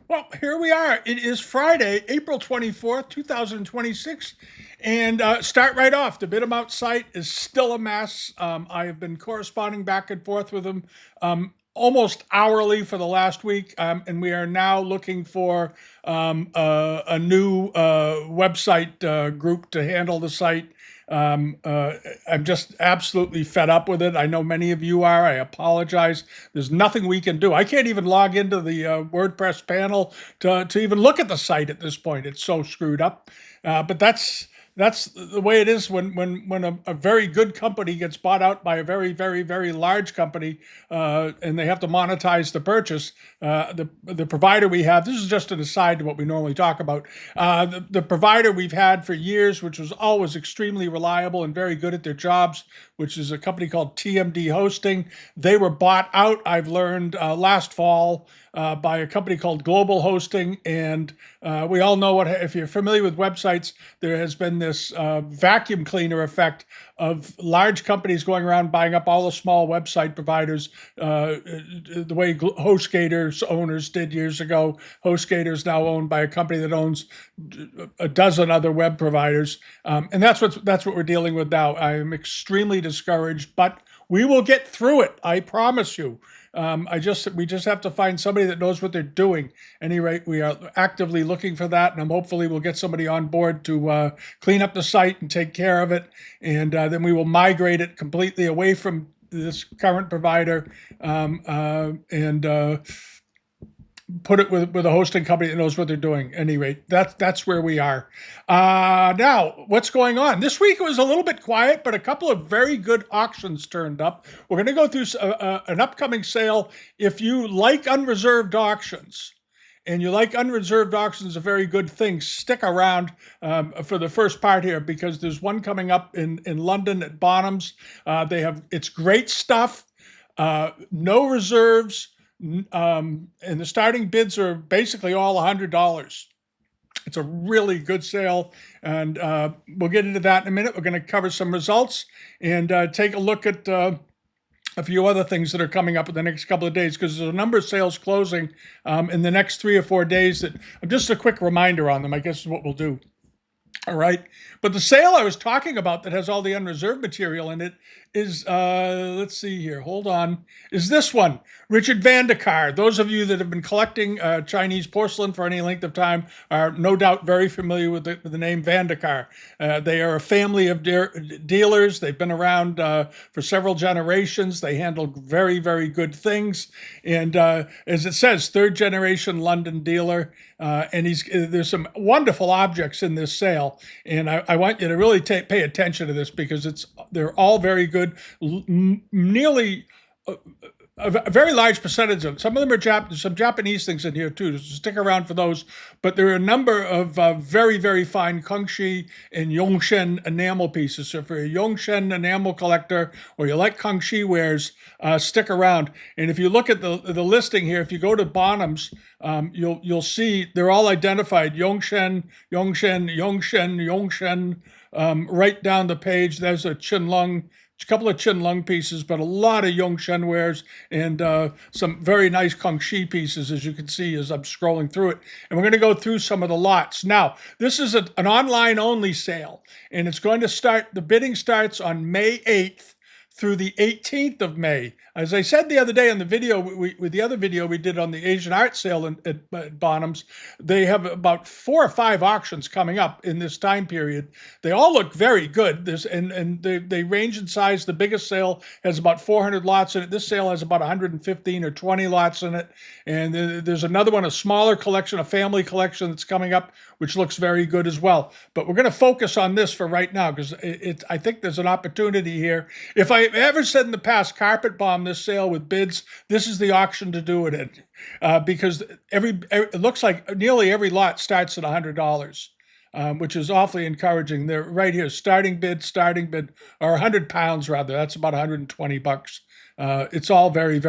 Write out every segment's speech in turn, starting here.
Well, here we are. It is Friday, April 24th, 2026. And start right off. The Bonhams site is still a mess. I have been corresponding back and forth with them almost hourly for the last week. And we are now looking for a new website group to handle the site. I'm just absolutely fed up with it. I know many of you are. I apologize. There's nothing we can do. I can't even log into the WordPress panel to even look at the site at this point. It's so screwed up. But that's the way it is when a very good company gets bought out by a very large company, and they have to monetize the purchase. The provider we have, this is just an aside to what we normally talk about. The provider we've had for years, which was always extremely reliable and very good at their jobs, which is a company called TMD Hosting. They were bought out, I've learned, last fall by a company called Global Hosting. And we all know if you're familiar with websites, there has been this vacuum cleaner effect of large companies going around buying up all the small website providers, the way HostGator's owners did years ago. HostGator is now owned by a company that owns a dozen other web providers, and that's what we're dealing with now. I am extremely discouraged, but we will get through it. I promise you. We just have to find somebody that knows what they're doing. At any rate, we are actively looking for that, and hopefully we'll get somebody on board to clean up the site and take care of it, and then we will migrate it completely away from this current provider, and put it with a hosting company that knows what they're doing. At any rate, that's where we are. Now, what's going on? This week it was a little bit quiet, but a couple of very good auctions turned up. We're going to go through an upcoming sale. If you like unreserved auctions, and you like unreserved auctions, a very good thing, stick around for the first part here, because there's one coming up in London at Bonhams. It's great stuff, no reserves, and the starting bids are basically all $100. It's a really good sale, and we'll get into that in a minute. We're going to cover some results and take a look at a few other things that are coming up in the next couple of days, because there's a number of sales closing in the next 3 or 4 days that just a quick reminder on them, I guess, is what we'll do. All right. But the sale I was talking about that has all the unreserved material in it is, let's see here, hold on, is this one, Richard Navdekar. Those of you that have been collecting Chinese porcelain for any length of time are no doubt very familiar with the name Navdekar. They are a family of dealers. They've been around for several generations. They handle very good things. And as it says, third generation London dealer. And there's some wonderful objects in this sale, and I want you to really pay attention to this, because they're all very good. Nearly a very large percentage of them. Some of them are some Japanese things in here too, so stick around for those. But there are a number of very fine Kangxi and Yongzheng enamel pieces. So if you're a Yongzheng enamel collector, or you like Kangxi wares, stick around. And if you look at the listing here, if you go to Bonhams, you'll see they're all identified: Yongzheng, right down the page. There's a couple of Qianlong pieces, but a lot of Yongzheng wares, and some very nice Kangxi pieces, as you can see as I'm scrolling through it. And we're going to go through some of the lots. Now, this is an online only sale, and it's going to start, the bidding starts on May 8th through the 18th of May. As I said the other day on the video, with the other video we did on the Asian art sale at Bonhams, they have about 4 or 5 auctions coming up in this time period. They all look very good. And they range in size. The biggest sale has about 400 lots in it. This sale has about 115 or 20 lots in it. And there's another one, a smaller collection, a family collection that's coming up, which looks very good as well. But we're going to focus on this for right now, because I think there's an opportunity here. If I ever said in the past, carpet bomb this sale with bids, this is the auction to do it in, because it looks like nearly every lot starts at $100. Which is awfully encouraging. They're right here, starting bid, or 100 pounds rather. That's about $120. It's all very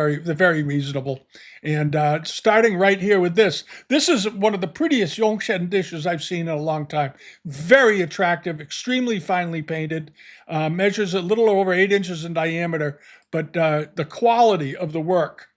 reasonable. And starting right here with this is one of the prettiest Yongzheng dishes I've seen in a long time. Very attractive, extremely finely painted, measures a little over 8 inches in diameter, but the quality of the work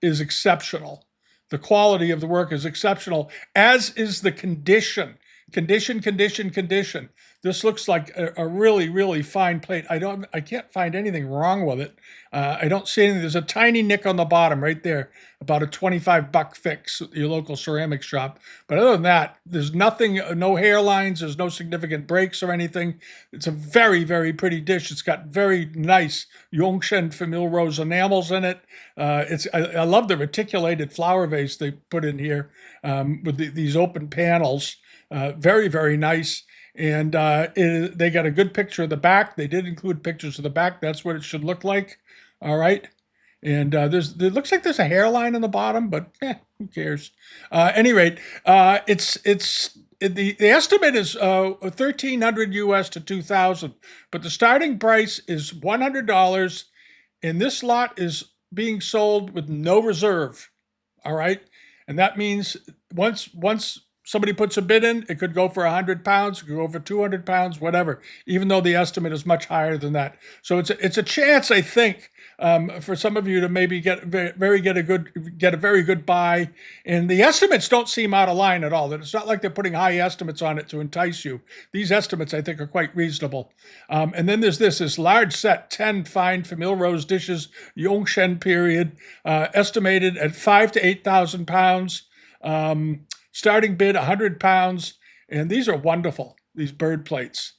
is exceptional. The quality of the work is exceptional, as is the condition. Condition. This looks like a really, really fine plate. I can't find anything wrong with it. I don't see anything. There's a tiny nick on the bottom right there, about a $25 fix at your local ceramic shop. But other than that, there's nothing, no hairlines, there's no significant breaks or anything. It's a very, very pretty dish. It's got very nice Yongzheng Famille Rose enamels in it. I love the reticulated flower vase they put in here with these open panels. Very, very nice. And they got a good picture of the back. They did include pictures of the back. That's what it should look like. All right. And it looks like there's a hairline on the bottom, but who cares? Any rate, the estimate is $1,300 US to $2,000, but the starting price is $100, and this lot is being sold with no reserve. All right, and that means once somebody puts a bid in, it could go for 100 pounds, it could go for 200 pounds, whatever, even though the estimate is much higher than that. So it's a chance, I think, for some of you to maybe get a very good buy. And the estimates don't seem out of line at all. It's not like they're putting high estimates on it to entice you. These estimates, I think, are quite reasonable. And then there's this large set, 10 fine Famille Rose dishes, Yongzheng period, estimated at 5,000 to 8,000 pounds. Starting bid 100 pounds, and these are wonderful, these bird plates.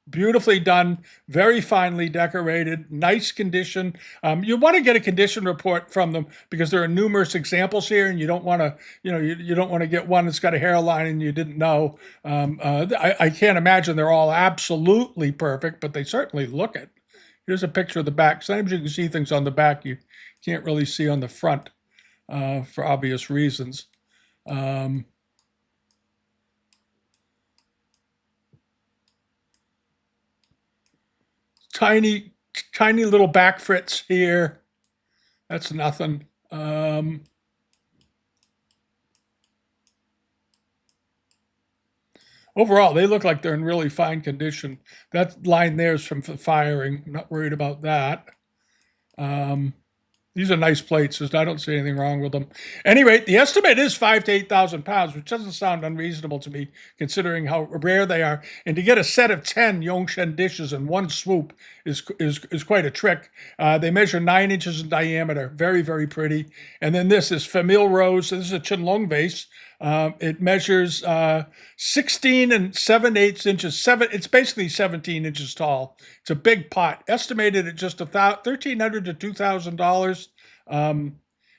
Beautifully done, very finely decorated, nice condition. You want to get a condition report from them because there are numerous examples here, and you don't want to, you don't want to get one that's got a hairline and you didn't know. I can't imagine they're all absolutely perfect, but they certainly look it. Here's a picture of the back. Sometimes you can see things on the back you can't really see on the front for obvious reasons. Tiny little back frits here. That's nothing. Overall, they look like they're in really fine condition. That line there is from the firing. I'm not worried about that. These are nice plates. I don't see anything wrong with them. At any rate, the estimate is 5,000 to 8,000 pounds, which doesn't sound unreasonable to me, considering how rare they are. And to get a set of 10 Yongzheng dishes in one swoop is quite a trick. They measure 9 inches in diameter. Very, very pretty. And then this is Famille Rose. This is a Qianlong vase. It measures 16 and 7/8 inches. It's basically 17 inches tall. It's a big pot, estimated at just $1,300 to $2,000.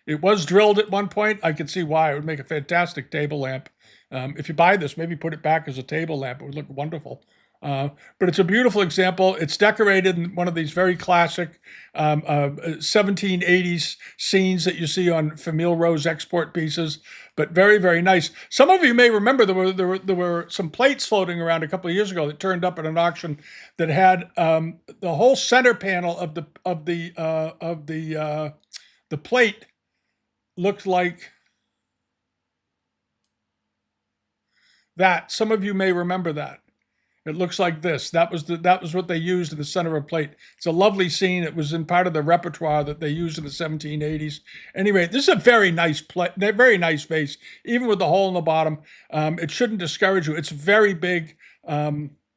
It was drilled at one point. I could see why. It would make a fantastic table lamp. If you buy this, maybe put it back as a table lamp. It would look wonderful. But it's a beautiful example. It's decorated in one of these very classic 1780s scenes that you see on Famille Rose export pieces, but very, very nice. Some of you may remember there were some plates floating around a couple of years ago that turned up at an auction that had the whole center panel of the plate looked like that. Some of you may remember that. It looks like this. That was what they used in the center of a plate. It's a lovely scene. It was in part of the repertoire that they used in the 1780s. Anyway, this is a very nice very nice vase, even with the hole in the bottom. It shouldn't discourage you. It's very big.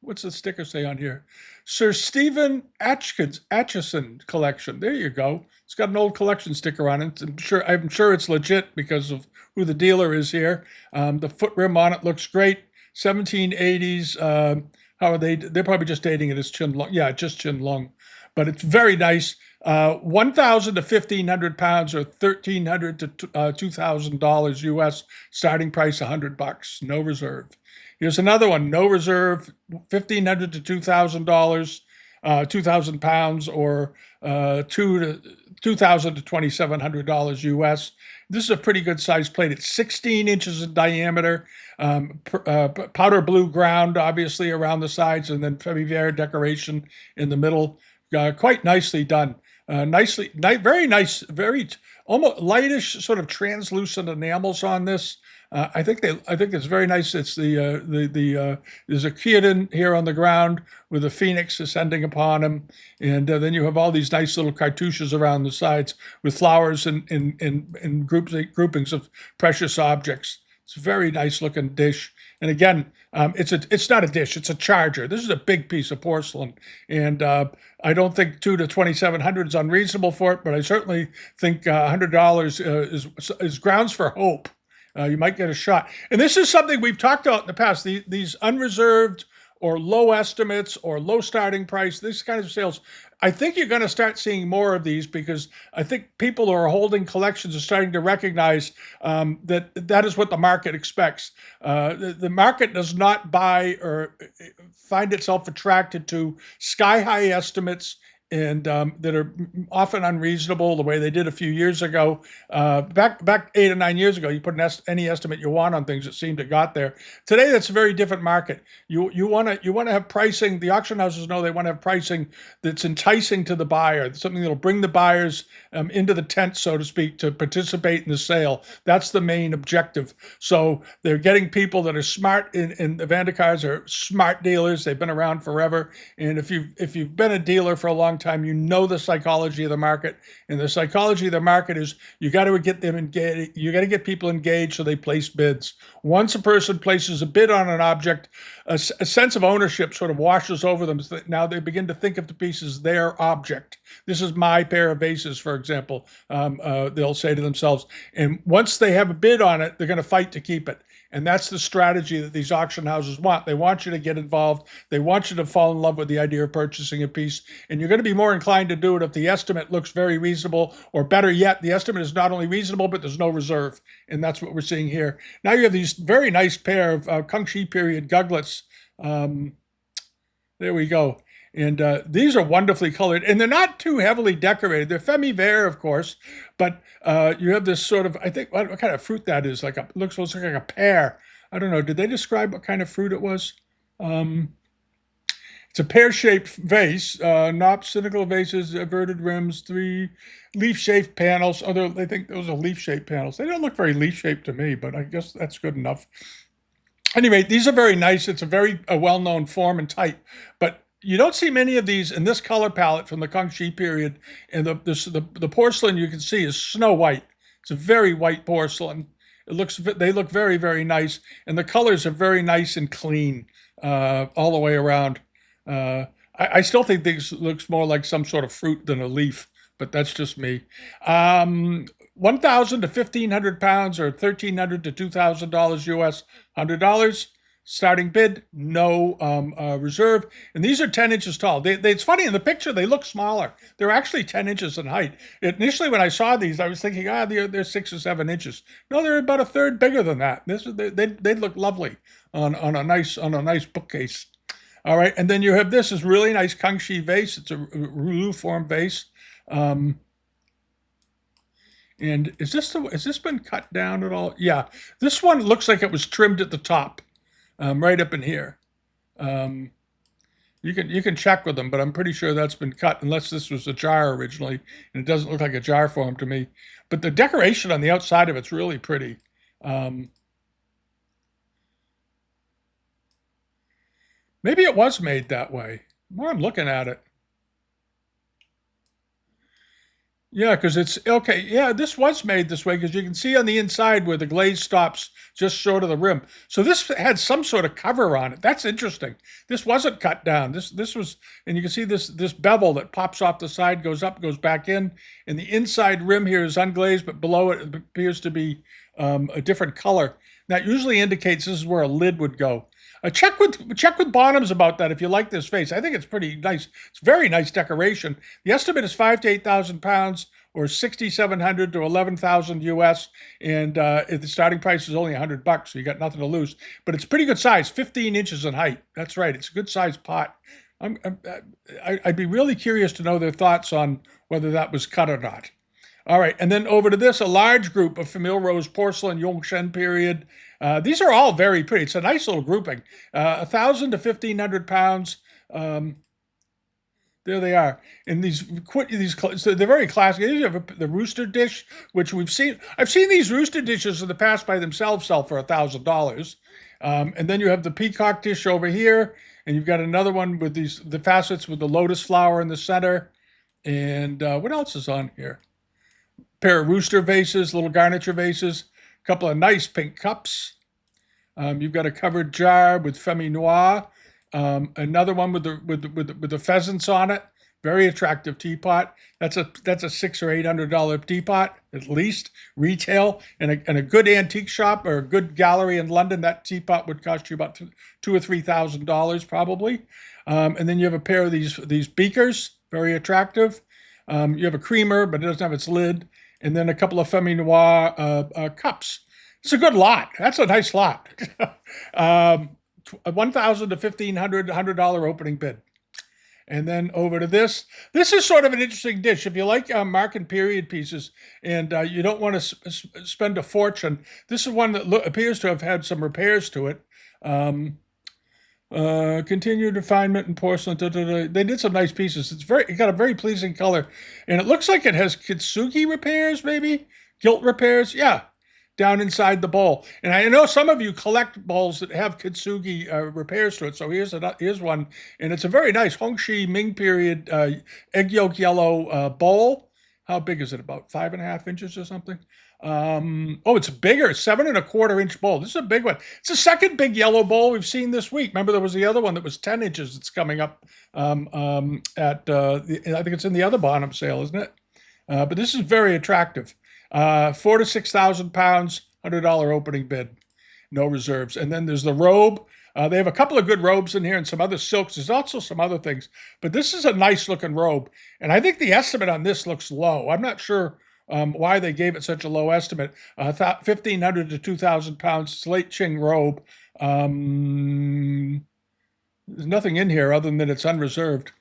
What's the sticker say on here? Sir Stephen Aitchison collection. There you go. It's got an old collection sticker on it. I'm sure it's legit because of who the dealer is here. The foot rim on it looks great. 1780s. How are they? They're probably just dating it as Qianlong. Yeah, just Qianlong. But it's very nice. 1,000 to 1,500 pounds, or $1,300 to $2,000 US. Starting price $100. No reserve. Here's another one. No reserve. $1,500 to $2,000. 2,000 pounds, or $2,000 to $2,700 US. This is a pretty good sized plate. It's 16 inches in diameter, powder blue ground, obviously, around the sides, and then Femi-Vert decoration in the middle. Quite nicely done. Very nice, very almost lightish, sort of translucent enamels on this. I think it's very nice. It's there's a Theoden here on the ground with a phoenix ascending upon him, and then you have all these nice little cartouches around the sides with flowers and in groupings of precious objects. It's a very nice looking dish. And again, it's not a dish; it's a charger. This is a big piece of porcelain, and I don't think $2,000 to $2,700 is unreasonable for it, but I certainly think $100 is grounds for hope. You might get a shot. And this is something we've talked about in the past. These unreserved or low estimates or low starting price, these kinds of sales. I think you're going to start seeing more of these because I think people who are holding collections are starting to recognize that is what the market expects. The market does not buy or find itself attracted to sky-high estimates and that are often unreasonable, the way they did a few years ago. Back 8 or 9 years ago, you put any estimate you want on things that seemed to got there. Today, that's a very different market. You want to have pricing. The auction houses know they want to have pricing that's enticing to the buyer, something that'll bring the buyers into the tent, so to speak, to participate in the sale. That's the main objective. So they're getting people that are smart, and the Navdekars are smart dealers. They've been around forever, and if you've been a dealer for a long time, you know the psychology of the market, and the psychology of the market is you got to get them engaged. You got to get people engaged so they place bids. Once a person places a bid on an object, a sense of ownership sort of washes over them. Now they begin to think of the piece as their object. This is my pair of vases, for example. They'll say to themselves, and once they have a bid on it, they're going to fight to keep it. And that's the strategy that these auction houses want. They want you to get involved. They want you to fall in love with the idea of purchasing a piece. And you're going to be more inclined to do it if the estimate looks very reasonable, or better yet, the estimate is not only reasonable, but there's no reserve. And that's what we're seeing here. Now you have these very nice pair of Kangxi period guglets. There we go. And these are wonderfully colored, and they're not too heavily decorated. They're femme-vert, of course, but you have this sort of, I think, what kind of fruit that is? Looks like a pear. I don't know. Did they describe what kind of fruit it was? It's a pear-shaped vase, not cynical vases, inverted rims, 3 leaf-shaped panels. They think those are leaf-shaped panels. They don't look very leaf-shaped to me, but I guess that's good enough. Anyway, these are very nice. It's a very well-known form and type, but you don't see many of these in this color palette from the Kangxi period. And the porcelain you can see is snow white. It's a very white porcelain. They look very, very nice, and the colors are very nice and clean all the way around. I still think this looks more like some sort of fruit than a leaf, but that's just me. 1,000 to 1,500 pounds, or $1,300 to $2,000 US, $100. Starting bid, no reserve. And these are 10 inches tall. It's funny, in the picture, they look smaller. They're actually 10 inches in height. Initially, when I saw these, I was thinking, they're 6 or 7 inches. No, they're about a third bigger than that. They look lovely on a nice bookcase. All right, and then you have this really nice Kangxi vase. It's a rouleau form vase. And is this been cut down at all? Yeah, this one looks like it was trimmed at the top. Right up in here. You can check with them, but I'm pretty sure that's been cut, unless this was a jar originally, and it doesn't look like a jar form to me. But the decoration on the outside of it's really pretty. Maybe it was made that way. The more I'm looking at it. Yeah, because it's okay. Yeah, this was made this way because you can see on the inside where the glaze stops just short of the rim. So this had some sort of cover on it. That's interesting. This wasn't cut down. This was, and you can see this bevel that pops off the side, goes up, goes back in, and the inside rim here is unglazed, but below it appears to be a different color. That usually indicates this is where a lid would go. Check with Bonhams about that if you like this vase. I think it's pretty nice. It's very nice decoration. The estimate is 5,000 to 8,000 pounds, or 6,700 to 11,000 US, and the starting price is only $100, so you got nothing to lose. But it's pretty good size, 15 inches in height. That's right. It's a good sized pot. I'd be really curious to know their thoughts on whether that was cut or not. All right, and then over to this, a large group of Famille Rose porcelain, Yongzheng period. These are all very pretty. It's a nice little grouping. 1,000 to 1,500 pounds. There they are. And so they're very classic. You have the rooster dish, which we've seen. I've seen these rooster dishes in the past by themselves sell for $1,000. And then you have the peacock dish over here, and you've got another one with the facets with the lotus flower in the center. And what else is on here? Pair of rooster vases, little garniture vases, a couple of nice pink cups. You've got a covered jar with Femme Noir. Another one with the pheasants on it. Very attractive teapot. That's a $600 or $800 teapot at least retail. In a good antique shop or a good gallery in London, that teapot would cost you about $2,000 or $3,000 probably. And then you have a pair of these beakers, very attractive. You have a creamer, but it doesn't have its lid. And then a couple of Femme Noir cups. It's a good lot. That's a nice lot. $1,000 to $1,500 opening bid. And then over to this. This is sort of an interesting dish. If you like mark and period pieces and you don't want to spend a fortune, this is one that appears to have had some repairs to it. Continued refinement in porcelain. They did some nice pieces. It got a very pleasing color, and it looks like it has kintsugi repairs, maybe gilt repairs. Yeah, down inside the bowl. And I know some of you collect bowls that have kintsugi repairs to it. So here's one, and it's a very nice Kangxi Ming period egg yolk yellow bowl. How big is it? About 5.5 inches or something. It's bigger, 7.25-inch bowl. This is a big one. It's the second big yellow bowl we've seen this week. Remember, there was the other one that was 10 inches that's coming up I think it's in the other Bonham sale, isn't it? But this is very attractive. 4,000 to 6,000 pounds, $100 opening bid, no reserves. And then there's the robe. They have a couple of good robes in here and some other silks. There's also some other things, but this is a nice looking robe. And I think the estimate on this looks low. I'm not sure why they gave it such a low estimate. 1,500 to 2,000 pounds slate ching robe. There's nothing in here other than it's unreserved.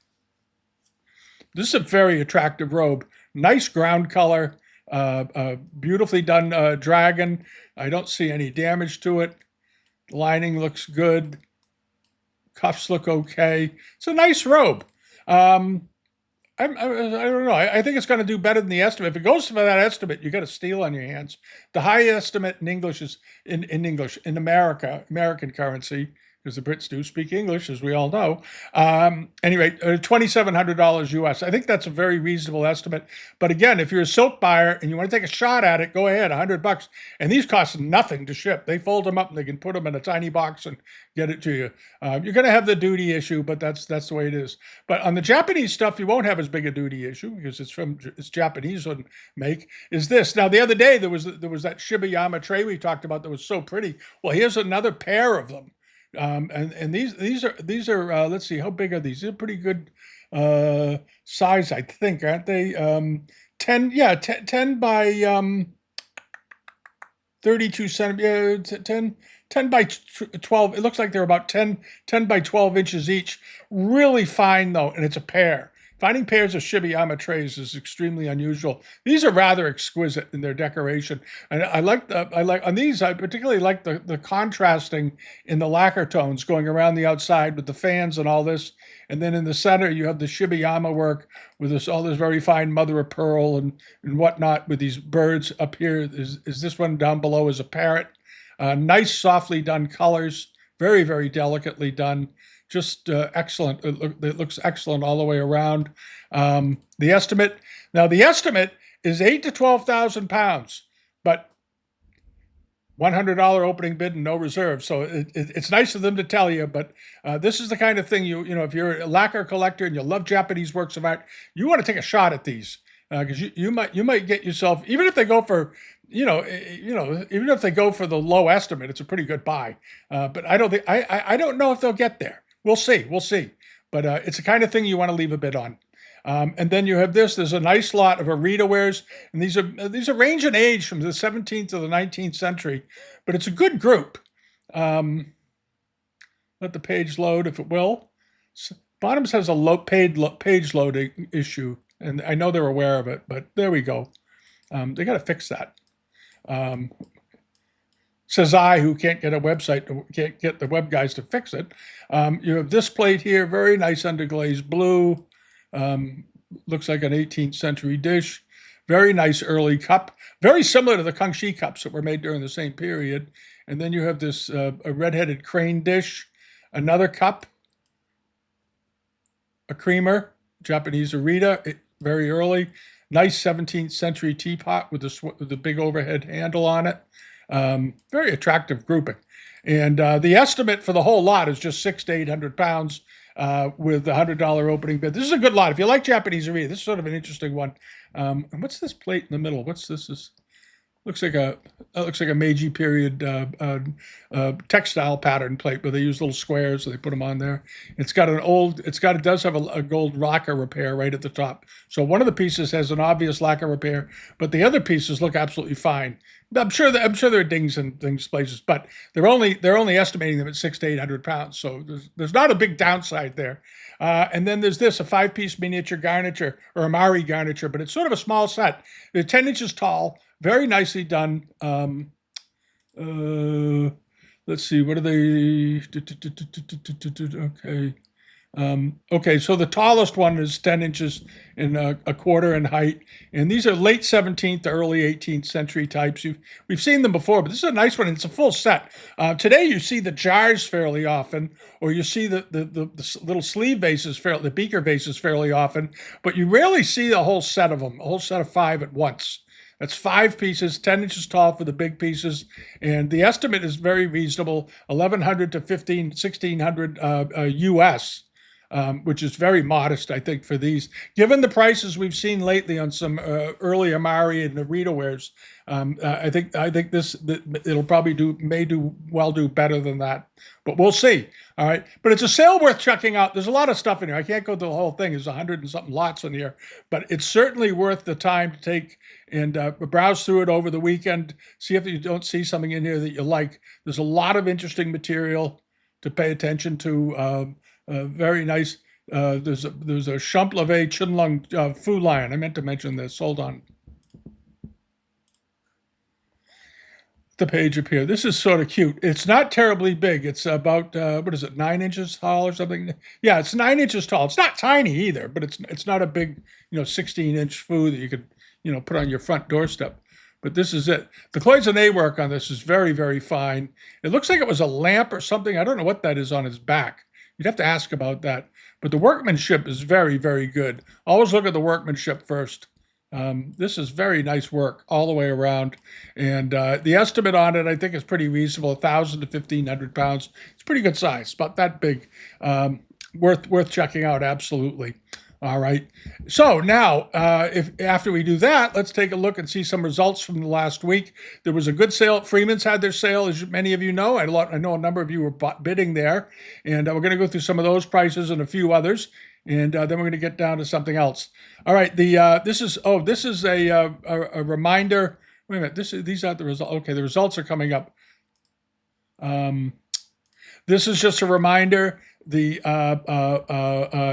This is a very attractive robe. Nice ground color. Beautifully done dragon. I don't see any damage to it. The lining looks good. Cuffs look okay. It's a nice robe. I don't know. I think it's going to do better than the estimate. If it goes for that estimate, you got a steal on your hands. The high estimate in English is in American currency, because the Brits do speak English, as we all know. Anyway, $2,700 US. I think that's a very reasonable estimate. But again, if you're a silk buyer and you want to take a shot at it, go ahead, $100. And these cost nothing to ship. They fold them up and they can put them in a tiny box and get it to you. You're going to have the duty issue, but that's the way it is. But on the Japanese stuff, you won't have as big a duty issue because it's Japanese make. Is this now? The other day there was that Shibayama tray we talked about that was so pretty. Well, here's another pair of them. And these are let's see, how big are these? They're pretty good size, I think, aren't they? 10 by 32 centimeters. 10 by 12. It looks like they're about 10 by 12 inches each. Really fine though, and it's a pair. Finding pairs of Shibayama trays is extremely unusual. These are rather exquisite in their decoration, and I particularly like the contrasting in the lacquer tones going around the outside with the fans and all this, and then in the center you have the Shibayama work with all this very fine mother of pearl and whatnot with these birds up here. Is this one down below is a parrot? Nice, softly done colors, very, very delicately done. Just excellent. It looks excellent all the way around. The estimate is 8,000 to 12,000 pounds, but $100 opening bid and no reserve. So it's nice of them to tell you, but this is the kind of thing you know if you're a lacquer collector and you love Japanese works of art, you want to take a shot at these because you might get yourself, even if they go for even if they go for the low estimate, it's a pretty good buy. But I don't know if they'll get there. We'll see. But it's the kind of thing you want to leave a bid on. And then you have this. There's a nice lot of Arita wares, and these are range in age from the 17th to the 19th century, but it's a good group. Let the page load, if it will. Bonhams has a page loading issue, and I know they're aware of it, but there we go. They got to fix that. Says I, who can't get can't get the web guys to fix it. You have this plate here, very nice underglazed blue. Looks like an 18th century dish. Very nice early cup, very similar to the Kangxi cups that were made during the same period. And then you have this a red-headed crane dish, another cup, a creamer, Japanese Arita, very early. Nice 17th century teapot with the big overhead handle on it. Very attractive grouping. And the estimate for the whole lot is just 600 to 800 pounds with the $100 opening bid. This is a good lot. If you like Japanese Arita, this is sort of an interesting one. And what's this plate in the middle? What's this? Looks like a Meiji period textile pattern plate where they use little squares, so they put them on there. It does have a gold lacquer repair right at the top. So one of the pieces has an obvious lacquer repair, but the other pieces look absolutely fine. I'm sure there are dings and things places, but they're only estimating them at 600 to 800 pounds. So there's not a big downside there. And then there's a 5-piece miniature garniture or amari garniture, but it's sort of a small set. They're 10 inches tall. Very nicely done. Let's see, what are they? Okay. Okay, so the tallest one is 10 inches and a quarter in height. And these are late 17th to early 18th century types. We've seen them before, but this is a nice one. It's a full set. Today you see the jars fairly often, or you see the little sleeve vases, the beaker vases fairly often, but you rarely see a whole set of them, a whole set of 5 at once. That's 5 pieces, 10 inches tall for the big pieces, and the estimate is very reasonable, 1,100 to 1,600 US, which is very modest, I think, for these. Given the prices we've seen lately on some early Amari and Narita wares, I think it'll probably do better than that, but we'll see. All right, but it's a sale worth checking out. There's a lot of stuff in here. I can't go through the whole thing. There's 100 and something lots in here, but it's certainly worth the time to take and browse through it over the weekend. See if you don't see something in here that you like. There's a lot of interesting material to pay attention to. Very nice. There's a Champlavet Qianlong Food Lion. I meant to mention this. Hold on. The page up here. This is sort of cute. It's not terribly big. It's about 9 inches tall or something? Yeah, it's 9 inches tall. It's not tiny either, but it's not a big 16-inch food that you could put on your front doorstep. But this is it. The cloisonné work on this is very, very fine. It looks like it was a lamp or something. I don't know what that is on his back. You'd have to ask about that. But the workmanship is very, very good. Always look at the workmanship first. This is very nice work all the way around. And the estimate on it, I think, is pretty reasonable, 1,000 to 1,500 pounds. It's pretty good size, about that big. Worth checking out, absolutely. All right. So now, after we do that, let's take a look and see some results from the last week. There was a good sale. Freeman's had their sale, as many of you know. I know a number of you were bidding there, and we're going to go through some of those prices and a few others, and then we're going to get down to something else. All right. This is a reminder. Wait a minute. These aren't the results. Okay, the results are coming up. This is just a reminder. The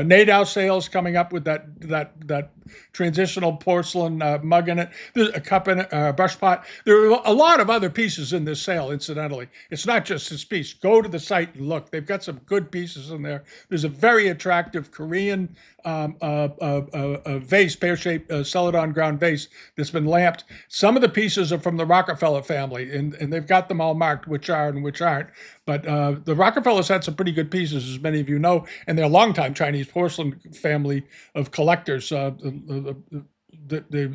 Naidow sales coming up with that transitional porcelain mug in it. There's a cup in it, a brush pot. There are a lot of other pieces in this sale, incidentally. It's not just this piece. Go to the site and look. They've got some good pieces in there. There's a very attractive Korean vase, pear-shaped celadon ground vase that's been lamped. Some of the pieces are from the Rockefeller family, and they've got them all marked, which are and which aren't. But the Rockefellers had some pretty good pieces, as many of you know, and they're a longtime Chinese porcelain family of collectors. They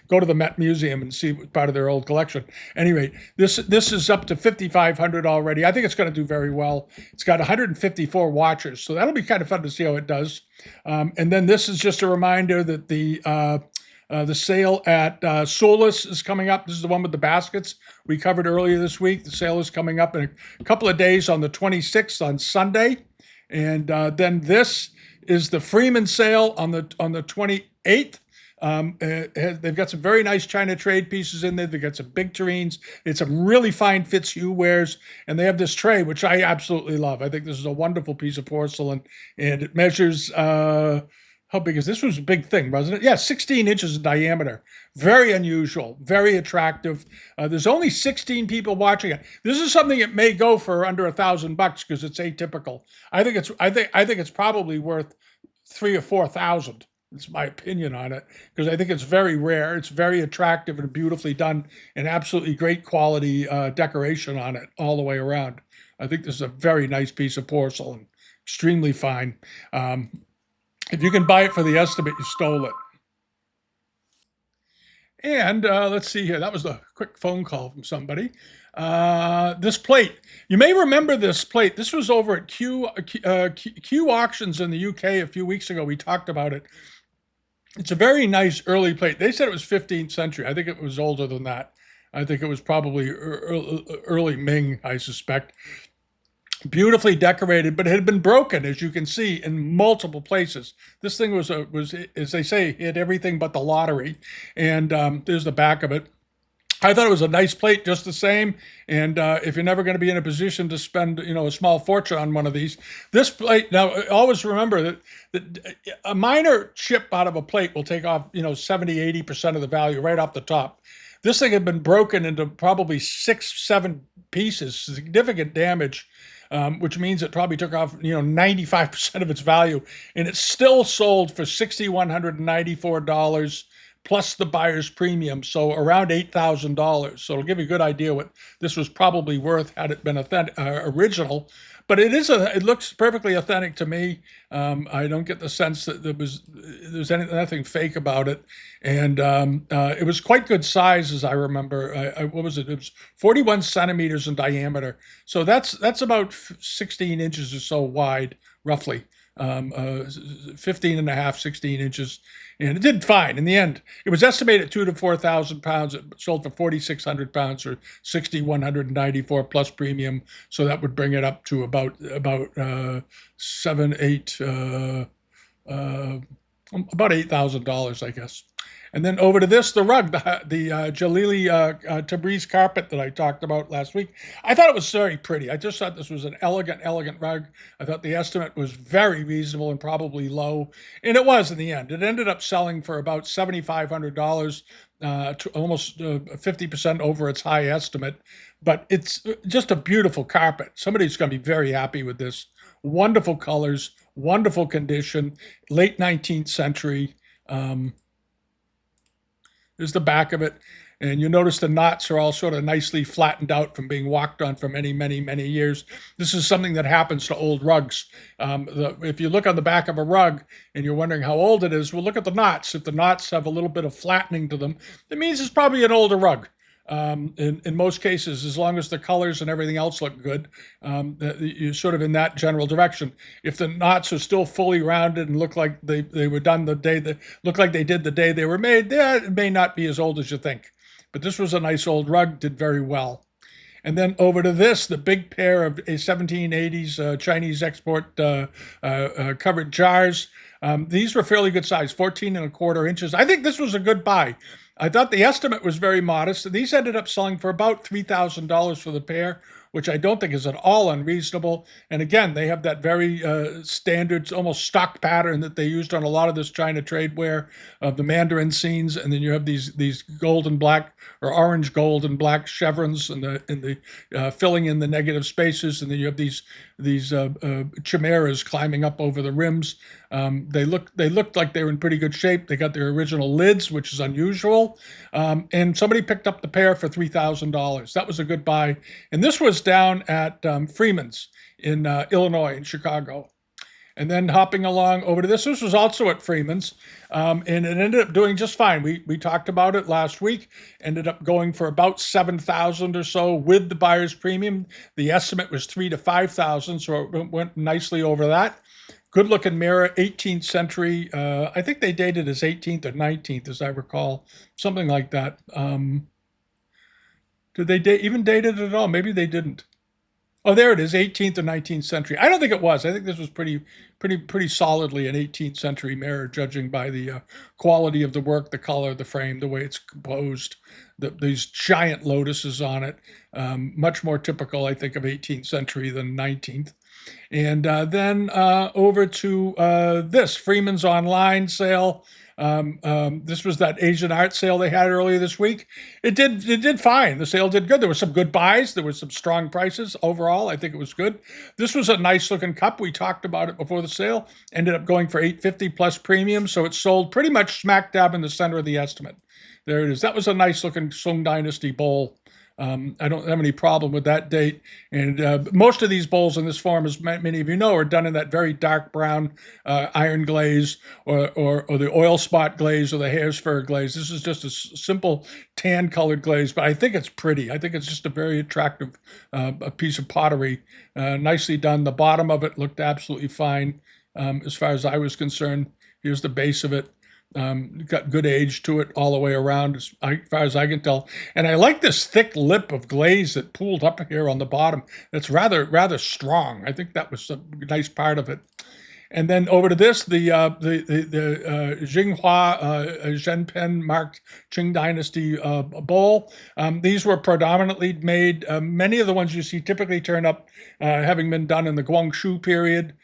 go to the Met Museum and see part of their old collection. Anyway, this is up to 5,500 already. I think it's going to do very well. It's got 154 watchers, so that'll be kind of fun to see how it does. And then this is just a reminder that the sale at Solus is coming up. This is the one with the baskets we covered earlier this week. The sale is coming up in a couple of days on the 26th on Sunday. And then this is the Freeman sale on the 28th. They've got some very nice China trade pieces in there. They've got some big tureens. It's some really fine Fitzhugh wares. And they have this tray, which I absolutely love. I think this is a wonderful piece of porcelain. And it measures... how big is this? Was a big thing, wasn't it? Yeah, 16 inches in diameter. Very unusual, very attractive. There's only 16 people watching it. This is something that may go for under $1,000 because it's atypical. I think it's probably worth 3 or 4,000. It's my opinion on it, because I think it's very rare. It's very attractive and beautifully done, and absolutely great quality decoration on it all the way around. I think this is a very nice piece of porcelain, extremely fine. If you can buy it for the estimate, you stole it. And let's see here. That was a quick phone call from somebody. This plate. You may remember this plate. This was over at Q Auctions in the UK a few weeks ago. We talked about it. It's a very nice early plate. They said it was 15th century. I think it was older than that. I think it was probably early Ming, I suspect. Beautifully decorated, but it had been broken, as you can see, in multiple places. This thing was, as they say, hit everything but the lottery. And there's the back of it. I thought it was a nice plate just the same. And if you're never going to be in a position to spend, a small fortune on one of these, this plate, now always remember that a minor chip out of a plate will take off, 70, 80% of the value right off the top. This thing had been broken into probably 6, 7 pieces, significant damage. Which means it probably took off, 95% of its value, and it's still sold for $6,194 plus the buyer's premium, so around $8,000. So it'll give you a good idea what this was probably worth had it been original. But it looks perfectly authentic to me. I don't get the sense that there's nothing fake about it, and it was quite good size, as I remember. What was it? It was 41 centimeters in diameter, so that's about 16 inches or so wide, roughly. 15 and a half, 16 inches. And it did fine in the end. It was estimated at 2,000 to 4,000 pounds. It sold for 4,600 pounds or 6,194 plus premium. So that would bring it up to about 7, 8, about $8,000, I guess. And then over to this, the rug, the Jalili Tabriz carpet that I talked about last week. I thought it was very pretty. I just thought this was an elegant rug. I thought the estimate was very reasonable and probably low. And it was in the end. It ended up selling for about $7,500, to almost 50% over its high estimate. But it's just a beautiful carpet. Somebody's going to be very happy with this. Wonderful colors, wonderful condition, late 19th century. There's the back of it. And you notice the knots are all sort of nicely flattened out from being walked on for many, many, many years. This is something that happens to old rugs. If you look on the back of a rug and you're wondering how old it is, well, look at the knots. If the knots have a little bit of flattening to them, it means it's probably an older rug. In most cases, as long as the colors and everything else look good, you're sort of in that general direction. If the knots are still fully rounded and look like they were done the day they were made, it may not be as old as you think. But this was a nice old rug, did very well. And then over to this, the big pair of a 1780s Chinese export covered jars. These were fairly good size, 14¼ inches. I think this was a good buy. I thought the estimate was very modest. These ended up selling for about $3,000 for the pair, which I don't think is at all unreasonable. And again, they have that very standard, almost stock pattern that they used on a lot of this China tradeware of the Mandarin scenes. And then you have these gold and black or orange, gold and black chevrons in the filling in the negative spaces. And then you have these chimeras climbing up over the rims. They looked like they were in pretty good shape. They got their original lids, which is unusual. And somebody picked up the pair for $3,000. That was a good buy. And this was down at Freeman's in Illinois, in Chicago. And then hopping along over to this was also at Freeman's, and it ended up doing just fine. We talked about it last week. Ended up going for about $7,000 or so with the buyer's premium. The estimate was $3,000 to $5,000, so it went nicely over that. Good looking mirror, 18th century. I think they dated as 18th or 19th, as I recall, something like that. Did they even date it at all? Maybe they didn't. Oh, there it is, 18th or 19th century. I don't think it was. I think this was pretty solidly an 18th century mirror, judging by the quality of the work, the color, the frame, the way it's composed, these giant lotuses on it. Much more typical, I think, of 18th century than 19th. And then over to this Freeman's online sale. This was that Asian art sale they had earlier this week. It did fine. The sale did good. There were some good buys. There were some strong prices overall. I think it was good. This was a nice looking cup. We talked about it before the sale. Ended up going for $8.50 plus premium, so it sold pretty much smack dab in the center of the estimate. There it is. That was a nice looking Song Dynasty bowl. I don't have any problem with that date. And most of these bowls in this form, as many of you know, are done in that very dark brown iron glaze or the oil spot glaze or the hare's fur glaze. This is just a simple tan colored glaze, but I think it's pretty. I think it's just a very attractive a piece of pottery. Nicely done. The bottom of it looked absolutely fine as far as I was concerned. Here's the base of it. Got good age to it all the way around, as far as I can tell. And I like this thick lip of glaze that pooled up here on the bottom. That's rather strong. I think that was a nice part of it. And then over to this, the Jinghua Zhenpen marked Qing Dynasty bowl. These were predominantly made. Many of the ones you see typically turn up, having been done in the Guangxu period.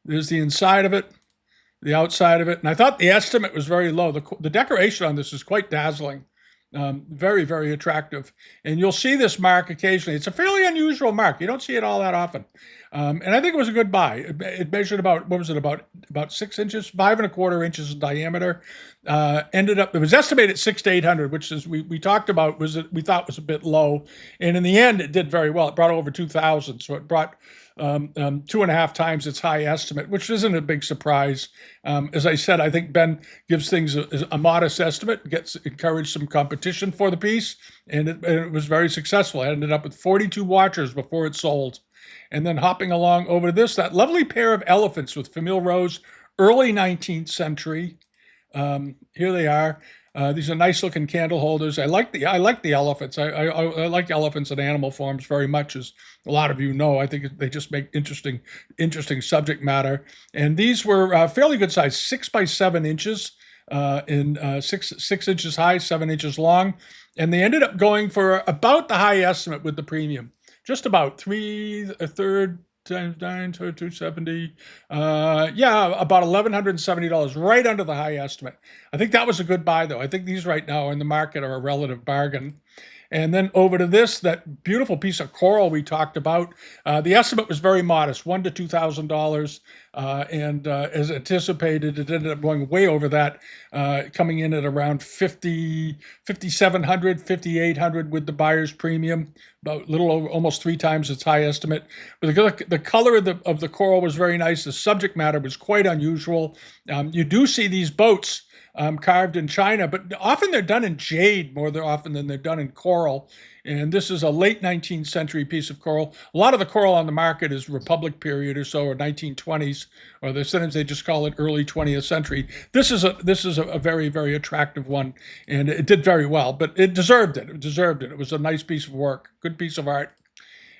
There's the inside of it. The outside of it. And I thought the estimate was very low. The decoration on this is quite dazzling. Very, very attractive. And you'll see this mark occasionally. It's a fairly unusual mark. You don't see it all that often. And I think it was a good buy. It measured about, what was it, about 6 inches, 5¼ inches in diameter. It was estimated at 600 to 800, which is we talked about we thought was a bit low. And in the end, it did very well. It brought over 2,000. So it brought 2.5 times its high estimate, which isn't a big surprise. As I said, I think Ben gives things a modest estimate, encouraged some competition for the piece, and it was very successful. I ended up with 42 watchers before it sold. And then hopping along over to this, that lovely pair of elephants with famille rose, early 19th century. Here they are. These are nice looking candle holders. I like the elephants. I like elephants in animal forms very much, as a lot of you know. I think they just make interesting subject matter. And these were fairly good size, 6 by 7 inches, six inches high, 7 inches long. And they ended up going for about the high estimate with the premium, just about 3/3 times 9 to 270. About $1,170, right under the high estimate. I think that was a good buy, though. I think these right now in the market are a relative bargain. And then over to this, that beautiful piece of coral we talked about. The estimate was very modest, $1,000 to $2,000. And as anticipated, it ended up going way over that, coming in at around $5,700, $5,800 with the buyer's premium, about a little over, almost 3 times its high estimate. But the color of the coral was very nice. The subject matter was quite unusual. You do see these boats carved in China, but often they're done in jade more often than they're done in coral. And this is a late 19th century piece of coral. A lot of the coral on the market is Republic period or so, or 1920s, or sometimes they just call it early 20th century. This is a very, very attractive one, and it did very well, but it deserved it. It deserved it. It was a nice piece of work, good piece of art.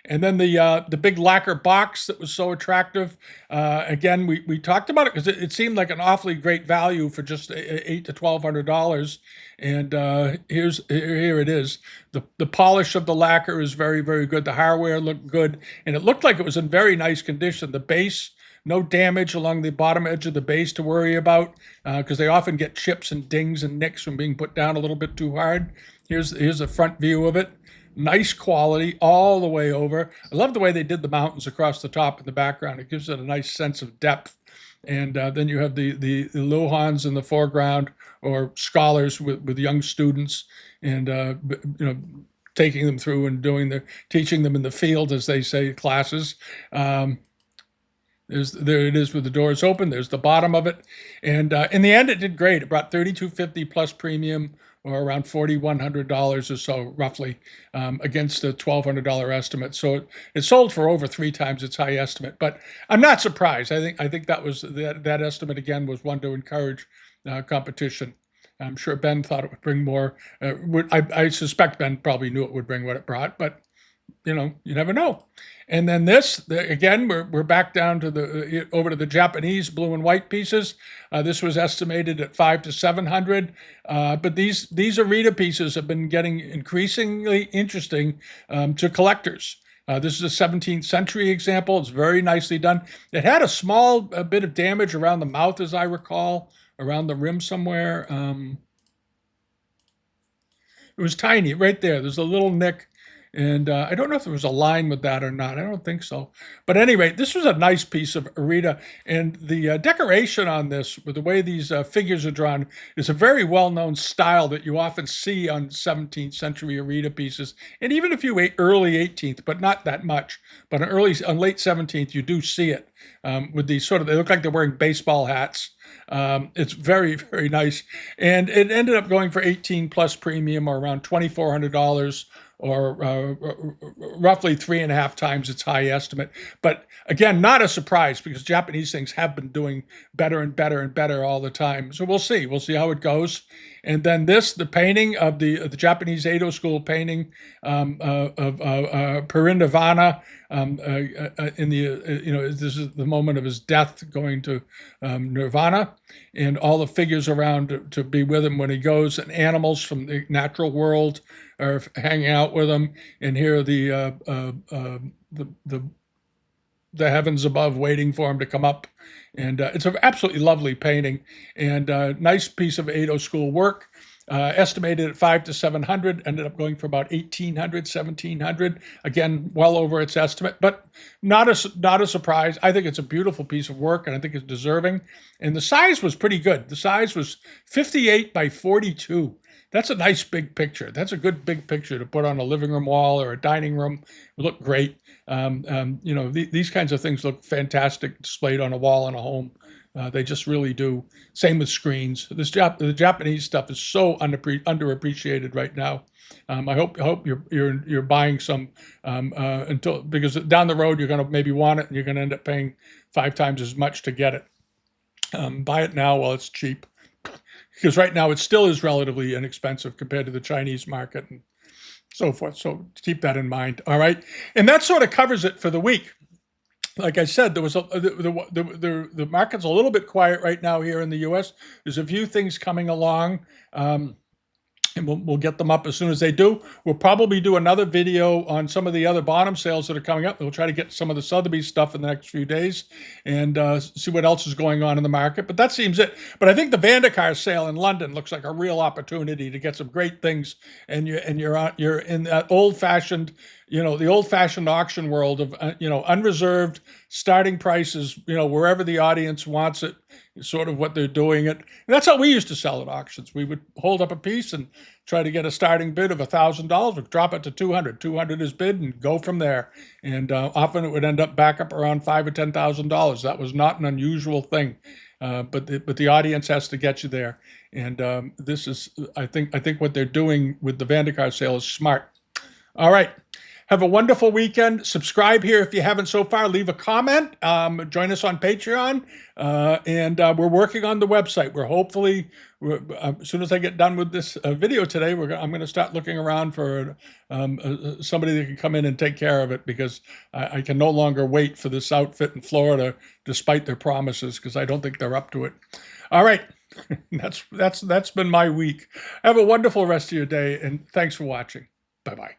And then the big lacquer box that was so attractive. Again, we talked about it because it seemed like an awfully great value for just $800 to $1,200. And here it is. The polish of the lacquer is very, very good. The hardware looked good, and it looked like it was in very nice condition. The base, no damage along the bottom edge of the base to worry about, because they often get chips and dings and nicks from being put down a little bit too hard. Here's a front view of it. Nice quality all the way over. I love the way they did the mountains across the top in the background. It gives it a nice sense of depth. And then you have the Lohans in the foreground, or scholars with young students, and taking them through and teaching them in the field, as they say, classes. There it is with the doors open. There's the bottom of it. And in the end, it did great. It brought $3,250 plus premium, or around $4,100 or so, roughly, against the $1,200 estimate. So it sold for over 3 times its high estimate. But I'm not surprised. I think that estimate again was one to encourage competition. I'm sure Ben thought it would bring more. I suspect Ben probably knew it would bring what it brought, but you never know. And then again, we're back down to over to the Japanese blue and white pieces. This was estimated at $500 to $700, but these Arita pieces have been getting increasingly interesting to collectors. This is a 17th century example. It's very nicely done. It had a small bit of damage around the mouth, as I recall, around the rim somewhere. It was tiny right there. There's a little nick. And I don't know if there was a line with that or not. I don't think so. But anyway, this was a nice piece of Arita. And the decoration on this, with the way these figures are drawn, is a very well-known style that you often see on 17th century Arita pieces. And even if you wait early 18th, but not that much. But on late 17th, you do see it with these they look like they're wearing baseball hats. It's very, very nice. And it ended up going for 18 plus premium, or around $2,400, or roughly 3.5 times its high estimate. But again, not a surprise, because Japanese things have been doing better and better and better all the time. So we'll see. We'll see how it goes. And then the painting of the Japanese Edo school painting of Parinirvana, this is the moment of his death, going to nirvana, and all the figures around to be with him when he goes, and animals from the natural world are hanging out with him, and here are the heavens above waiting for him to come up. And it's an absolutely lovely painting, and a nice piece of Edo school work. Estimated at 500 to 700, ended up going for about 1,800, 1,700. Again, well over its estimate, but not a surprise. I think it's a beautiful piece of work, and I think it's deserving. And the size was pretty good. The size was 58 by 42. That's a nice big picture. That's a good big picture to put on a living room wall or a dining room. It look great. These kinds of things look fantastic displayed on a wall in a home. They just really do. Same with screens. The Japanese stuff is so underappreciated right now. I hope you're buying some because down the road you're going to maybe want it, and you're going to end up paying 5 times as much to get it. Buy it now while it's cheap, because right now it still is relatively inexpensive compared to the Chinese market and so forth. So keep that in mind. All right, and that sort of covers it for the week. Like I said, there was the market's a little bit quiet right now here in the U.S. There's a few things coming along, and we'll get them up as soon as they do. We'll probably do another video on some of the other Bonham sales that are coming up. We'll try to get some of the Sotheby's stuff in the next few days, and see what else is going on in the market. But that seems it. But I think the Navdekar sale in London looks like a real opportunity to get some great things. And you're in that old-fashioned, the old-fashioned auction world of unreserved starting prices. Wherever the audience wants it, is sort of what they're doing it. And that's how we used to sell at auctions. We would hold up a piece and try to get a starting bid of $1,000. We'd drop it to 200. 200 is bid, and go from there. And often it would end up back up around $5,000 or $10,000. That was not an unusual thing. But the audience has to get you there. And this is, I think what they're doing with the Navdekar sale is smart. All right. Have a wonderful weekend. Subscribe here if you haven't so far. Leave a comment. Join us on Patreon. And we're working on the website. We're hopefully, as soon as I get done with this video today, I'm going to start looking around for somebody that can come in and take care of it, because I can no longer wait for this outfit in Florida, despite their promises, because I don't think they're up to it. All right. That's been my week. Have a wonderful rest of your day, and thanks for watching. Bye-bye.